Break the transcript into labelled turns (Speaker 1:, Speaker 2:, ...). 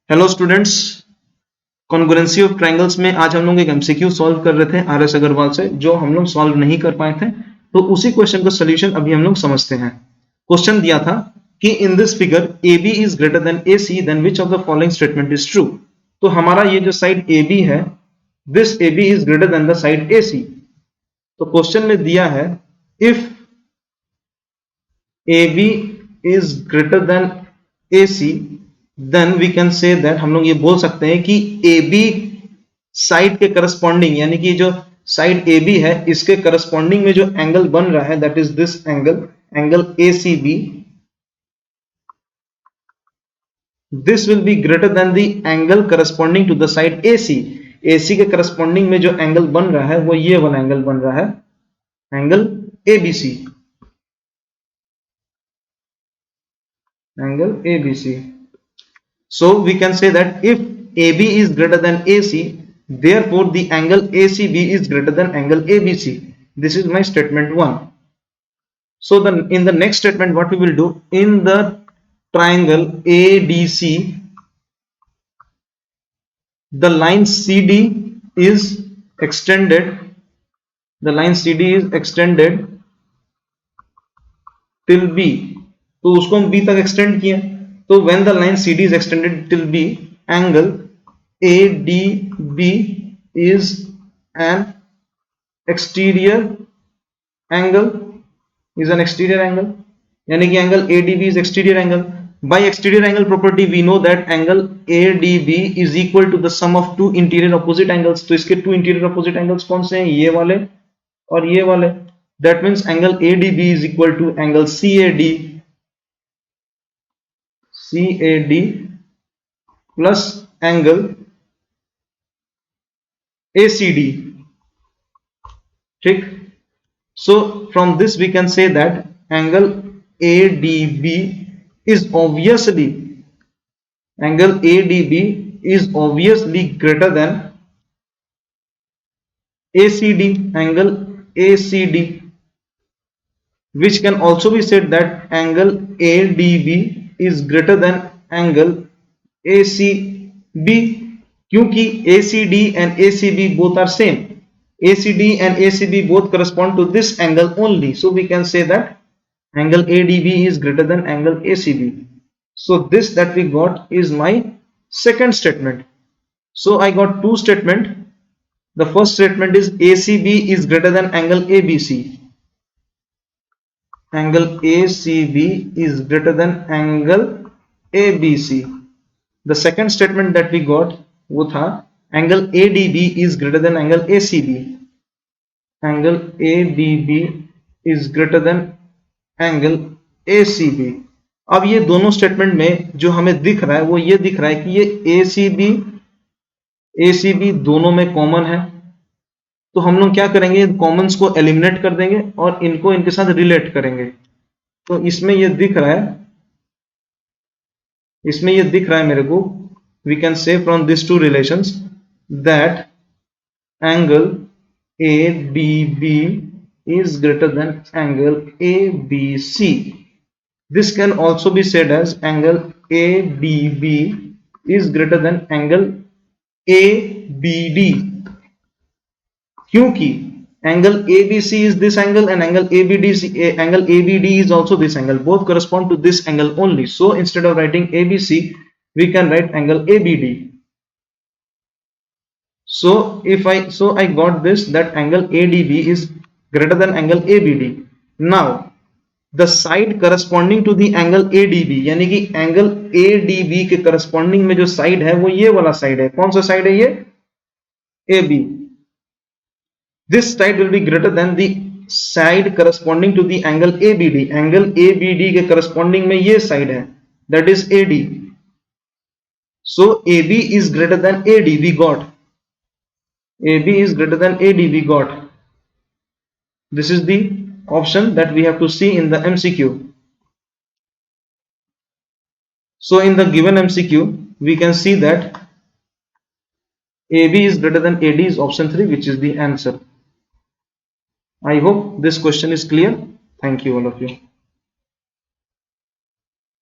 Speaker 1: Hello students, congruency of triangles में आज हम लोग एक एमसीक्यू सॉल्व कर रहे थे आर.एस. अग्रवाल से, जो हम लोग सॉल्व नहीं कर पाए थे। तो उसी क्वेश्चन का सोल्यूशन अभी हम लोग समझते हैं। क्वेश्चन दिया था कि in this figure AB is greater than AC, then which of the following statement is true. तो हमारा ये जो साइड AB है, this AB is greater than the side AC। तो क्वेश्चन में दिया है if AB is greater than AC, then we can say that, हम लोग ये बोल सकते हैं कि AB साइड के करस्पॉन्डिंग, यानी कि जो साइड AB है इसके करस्पॉन्डिंग में जो एंगल बन रहा है, that is this angle ACB, this will be greater than the angle corresponding to the side AC। AC के करस्पॉन्डिंग में जो एंगल बन रहा है वो ये वाला एंगल बन रहा है, angle ABC, angle ABC. So we can say that if AB is greater than AC, therefore the angle ACB is greater than angle ABC. This is my statement 1. So in the next statement, what we will do, in the triangle ADC, the line CD is extended, the line CD is extended till B. तो उसको हम B तक extend किए। तो when the line CD is extended till B, angle ADB is an exterior angle, यानी कि angle ADB is exterior angle. By exterior angle property we know that angle ADB is equal to the sum of two interior opposite angles. तो इसके two interior opposite angles कौन से हैं? ये वाले और ये वाले. That means angle ADB is equal to angle CAD plus angle ACD. ठीक. So from this we can say that angle ADB is obviously greater than ACD, angle ACD, which can also be said that angle ADB is greater than angle ACB, क्योंकि ACD and ACB both are same. ACD and ACB both correspond to this angle only, so we can say that angle ADB is greater than angle ACB. So this that we got is my second statement. So I got two statement. The first statement is ACB is greater than angle ABC. Angle ACB is greater than angle ABC. The second statement that we got वो था angle ADB is greater than angle ACB. Angle ADB is greater than angle ACB. अब ये दोनों statement में जो हमें दिख रहा है वो ये दिख रहा है कि ये ACB दोनों में कॉमन है। तो हम लोग क्या करेंगे, कॉमन्स को एलिमिनेट कर देंगे और इनको इनके साथ रिलेट करेंगे। तो इसमें ये दिख रहा है मेरे को, we can say from these two relations that angle ADB is greater than angle ABC. This can also be said as angle ADB is greater than angle ABD, क्योंकि angle ABC is this angle and angle ABD is also this angle. Both correspond to this angle only. So instead of writing ABC, we can write angle ABD. So I got this, that angle ADB is greater than angle ABD. Now the side corresponding to the angle ADB, यानी कि angle ADB के corresponding में जो side है वो ये वाला side है। कौन सा side है ये? AB. This side will be greater than the side corresponding to the angle ABD. Angle ABD के corresponding में ये side है, that is AD. So AB is greater than AD. We got AB is greater than AD. We got this is the option that we have to see in the MCQ. So in the given MCQ, we can see that AB is greater than AD is option 3, which is the answer. I hope this question is clear. Thank you all of you.